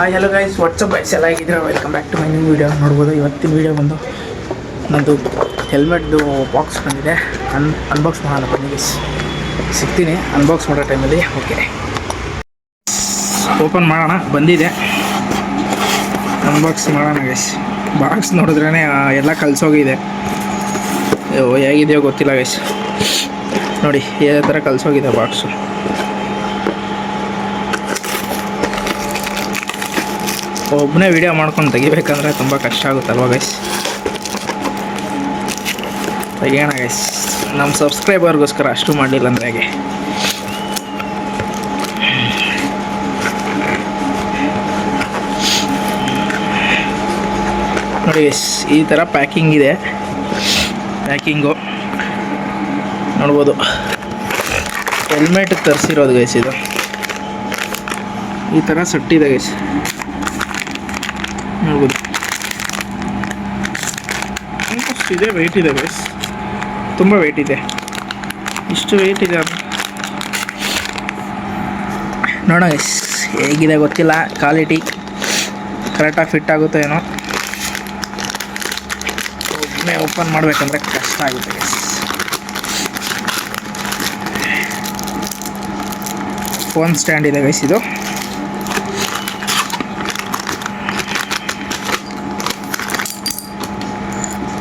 Hi hello guys what's up guys ಎಲ್ಲ ಆಗಿದ್ದೀರಾ welcome back to my new video. ನೋಡ್ಬೋದು ಇವತ್ತಿನ ವೀಡಿಯೋ ಬಂದು ನನ್ನದು ಹೆಲ್ಮೆಟ್ದು ಬಾಕ್ಸ್ ಬಂದಿದೆ. ಅನ್ಬಾಕ್ಸ್ ಮಾಡೋಣ ಬನ್ನಿ ಗೈಸ್. ಸಿಗ್ತೀನಿ ಅನ್ಬಾಕ್ಸ್ ಮಾಡೋ ಟೈಮಲ್ಲಿ. ಓಕೆ ಓಪನ್ ಮಾಡೋಣ. ಬಂದಿದೆ, ಅನ್ಬಾಕ್ಸ್ ಮಾಡೋಣ ಗೈಸ್. ಬಾಕ್ಸ್ ನೋಡಿದ್ರೇ ಎಲ್ಲ ಕಲಿಸೋಗಿದೆ. ಹೇಗಿದೆಯೋ ಗೊತ್ತಿಲ್ಲ ಗೈಸ್. ನೋಡಿ ಯಾವ ಥರ ಕಲಿಸೋಗಿದೆ ಬಾಕ್ಸು. ಒಬ್ಬನೇ ವೀಡಿಯೋ ಮಾಡ್ಕೊಂಡು ತೆಗಿಬೇಕಂದ್ರೆ ತುಂಬ ಕಷ್ಟ ಆಗುತ್ತಲ್ವ ಗೈಸ್. ತೆಗಿಯೋಣ ಗೈಸ್. ನಮ್ಮ ಸಬ್ಸ್ಕ್ರೈಬರ್ಗೋಸ್ಕರ ಅಷ್ಟು ಮಾಡಲಿಲ್ಲ ಅಂದರೆ ಹೇಗೆ. ನೋಡಿ ಗೈಸ್, ಈ ಥರ ಪ್ಯಾಕಿಂಗ್ ಇದೆ. ಪ್ಯಾಕಿಂಗು ನೋಡ್ಬೋದು. ಹೆಲ್ಮೆಟ್ ತರಿಸಿರೋದು ಗೈಸ್. ಇದು ಈ ಥರ ಸಟ್ಟಿದೆ ಗೈಸ್, ನೋಡ್ಬೋದು. ಇದೆ, ವೆಯ್ಟ್ ಇದೆ ಗೈಸ್, ತುಂಬ ವೆಯ್ಟ್ ಇದೆ. ಇಷ್ಟು ವೆಯ್ಟ್ ಇದೆ ಅದು. ನೋಡೋಣ ಗೈಸ್ ಹೇಗಿದೆ ಗೊತ್ತಿಲ್ಲ. ಕ್ವಾಲಿಟಿ ಕರೆಕ್ಟಾಗಿ ಫಿಟ್ ಆಗುತ್ತೋ ಏನೋ. ಒಬ್ಬನೇ ಓಪನ್ ಮಾಡಬೇಕಂದ್ರೆ ಕಷ್ಟ ಆಗುತ್ತೆ ಗೈಸ್. ಫೋನ್ ಸ್ಟ್ಯಾಂಡ್ ಇದೆ ಗೈಸ್. ಇದು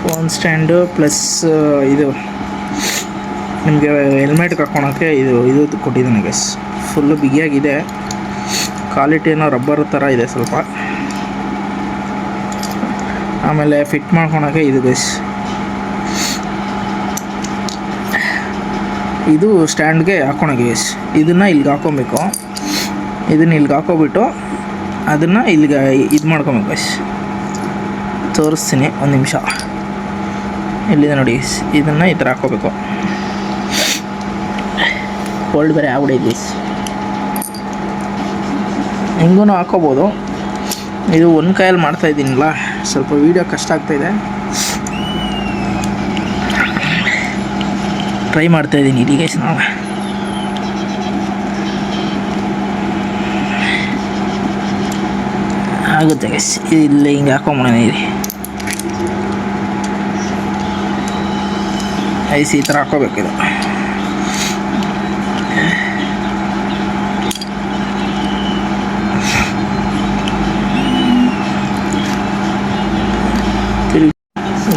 ಫೋನ್ ಸ್ಟ್ಯಾಂಡು ಪ್ಲಸ್ ಇದು ನಿಮಗೆ ಹೆಲ್ಮೆಟ್ಗೆ ಹಾಕ್ಕೊಳೋಕ್ಕೆ ಇದು ಕೊಟ್ಟಿದ್ದಾನೆ ಗೈಸ್. ಫುಲ್ಲು ಬಿಗಿಯಾಗಿದೆ. ಕ್ವಾಲಿಟಿ ಏನೋ ರಬ್ಬರ್ ಥರ ಇದೆ ಸ್ವಲ್ಪ. ಆಮೇಲೆ ಫಿಟ್ ಮಾಡ್ಕೊಳೋಕ್ಕೆ ಇದು ಗೈಸ್. ಇದು ಸ್ಟ್ಯಾಂಡ್ಗೆ ಹಾಕ್ಕೊಳಕ್ಕೆ ಗೈಸ್. ಇದನ್ನು ಇಲ್ಲಿಗೆ ಹಾಕ್ಕೊಬೇಕು. ಇದನ್ನು ಇಲ್ಲಿಗೆ ಹಾಕ್ಕೊಬಿಟ್ಟು ಅದನ್ನು ಇಲ್ಲಿಗೆ ಇದು ಮಾಡ್ಕೊಬೇಕು ಗೈಸ್. ತೋರಿಸ್ತೀನಿ ಒಂದು ನಿಮಿಷ. ಇಲ್ಲಿದೆ ನೋಡಿ, ಇದನ್ನು ಈ ಥರ ಹಾಕ್ಕೋಬೇಕು. ಹೋಲ್ಡ್ ಬೇರೆ ಆಗ್ಬಿಡಿದೆ. ಹಿಂಗೂ ಹಾಕ್ಕೋಬೋದು. ಇದು ಒಂದು ಕೈಯಲ್ಲಿ ಮಾಡ್ತಾಯಿದ್ದೀನಲ್ಲ, ಸ್ವಲ್ಪ ವೀಡಿಯೋ ಕಷ್ಟ ಆಗ್ತಾಯಿದೆ. ಟ್ರೈ ಮಾಡ್ತಾಯಿದ್ದೀನಿ ಇಲ್ಲಿ ಗೈಸ್. ನಾವು ಆಗುತ್ತೆ ಗೈಸ್. ಇಲ್ಲಿ ಹಿಂಗೆ ಹಾಕೊಂಬೋಣ. ಇಲ್ಲಿ ಐಸ್ ಈ ಥರ ಹಾಕ್ಕೋಬೇಕಿದು.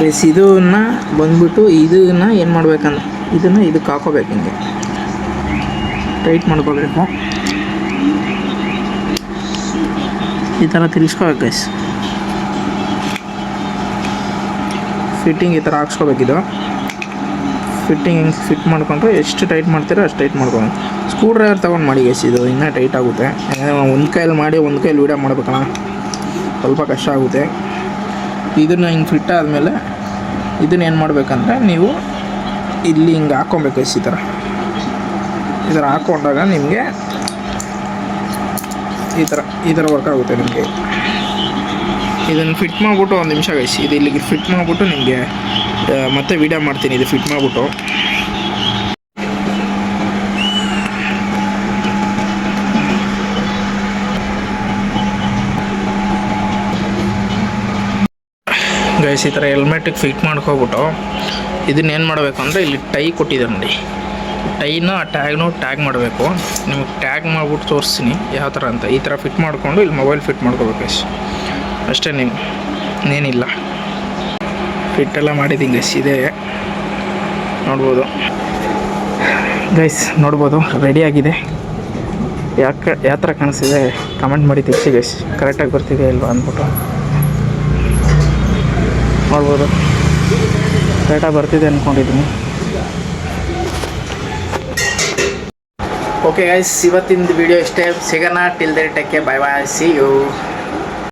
ಗೈಸ್ ಇದನ್ನು ಬಂದ್ಬಿಟ್ಟು ಇದನ್ನು ಏನು ಮಾಡ್ಬೇಕಂದ್ರೆ ಇದನ್ನು ಇದಕ್ಕೆ ಹಾಕೋಬೇಕು. ಹಿಂಗೆ ಟೈಟ್ ಮಾಡ್ಕೋಬೇಕು. ಈ ಥರ ತಿರ್ಗಿಸ್ಕೋಬೇಕು ಗೈಸ್. ಫಿಟ್ಟಿಂಗ್ ಈ ಥರ ಹಾಕ್ಸ್ಕೋಬೇಕಿದು. ಫಿಟ್ಟಿಂಗ್ ಹೆಂಗೆ ಫಿಟ್ ಮಾಡ್ಕೊಂಡ್ರೆ ಎಷ್ಟು ಟೈಟ್ ಮಾಡ್ತೀರೋ ಅಷ್ಟು ಟೈಟ್ ಮಾಡ್ಕೊಂಡು ಸ್ಕ್ರೂ ಡ್ರೈವರ್ ತೊಗೊಂಡು ಮಾಡಿ ಗೈಸ್. ಇದು ಇನ್ನೂ ಟೈಟ್ ಆಗುತ್ತೆ. ಒಂದು ಕೈಯಲ್ಲಿ ಮಾಡಿ ಒಂದು ಕೈಯಲ್ಲಿ ವೀಡಿಯೋ ಮಾಡ್ಬೇಕಲ್ಲ, ಸ್ವಲ್ಪ ಕಷ್ಟ ಆಗುತ್ತೆ. ಇದನ್ನು ಹಿಂಗೆ ಫಿಟ್ ಆದಮೇಲೆ ಇದನ್ನು ಏನು ಮಾಡಬೇಕಂದ್ರೆ ನೀವು ಇಲ್ಲಿ ಹಿಂಗೆ ಹಾಕ್ಕೊಬೇಕು ಗೈಸ್. ಈ ಥರ ಹಾಕ್ಕೊಂಡಾಗ ನಿಮಗೆ ಈ ಥರ ವರ್ಕ್ ಆಗುತ್ತೆ ನಿಮಗೆ. ಇದನ್ನು ಫಿಟ್ ಮಾಡಿಬಿಟ್ಟು ಒಂದು ನಿಮಿಷ ಗೈಸ್. ಇದು ಇಲ್ಲಿಗೆ ಫಿಟ್ ಮಾಡಿಬಿಟ್ಟು ನಿಮಗೆ ಮತ್ತೆ ವೀಡಿಯೋ ಮಾಡ್ತೀನಿ. ಇದು ಫಿಟ್ ಮಾಡಿಬಿಟ್ಟು ಗೈಸ್ ಈ ಥರ ಹೆಲ್ಮೆಟಿಗೆ ಫಿಟ್ ಮಾಡ್ಕೊಬಿಟ್ಟು ಇದನ್ನೇನು ಮಾಡಬೇಕು ಅಂದರೆ ಇಲ್ಲಿ ಟೈ ಕೊಟ್ಟಿದ್ದಾರೆ ನೋಡಿ. ಟೈನ ಆ ಟ್ಯಾಗ್ ಮಾಡಬೇಕು. ನಿಮಗೆ ಟ್ಯಾಗ್ ಮಾಡಿಬಿಟ್ಟು ತೋರಿಸ್ತೀನಿ ಯಾವ ಥರ ಅಂತ. ಈ ಥರ ಫಿಟ್ ಮಾಡಿಕೊಂಡು ಇಲ್ಲಿ ಮೊಬೈಲ್ ಫಿಟ್ ಮಾಡ್ಕೋಬೇಕು ಗೈಸ್. ಅಷ್ಟೇ, ಇನ್ನೇನಿಲ್ಲ. ಫಿಟ್ಟೆಲ್ಲ ಮಾಡಿದ್ದೀನಿ ಗೈಸ್. ಇದೆ ನೋಡ್ಬೋದು ಗೈಸ್, ನೋಡ್ಬೋದು ರೆಡಿಯಾಗಿದೆ. ಯಾವ ಥರ ಕಾಣಿಸ್ತಿದೆ ಕಮೆಂಟ್ ಮಾಡಿ ತಿಳಿಸಿ ಗೈಸ್. ಕರೆಕ್ಟಾಗಿ ಬರ್ತಿದೆ ಇಲ್ವಾ ಅಂದ್ಬಿಟ್ಟು. ನೋಡ್ಬೋದು ಕರೆಕ್ಟಾಗಿ ಬರ್ತಿದೆ ಅಂದ್ಕೊಂಡಿದ್ದೀನಿ. ಓಕೆ ಗೈಸ್, ಇವತ್ತಿನ ವಿಡಿಯೋ ಇಷ್ಟೇ. ಸಿಗೋಣ. Till then take care. Bye bye. See you.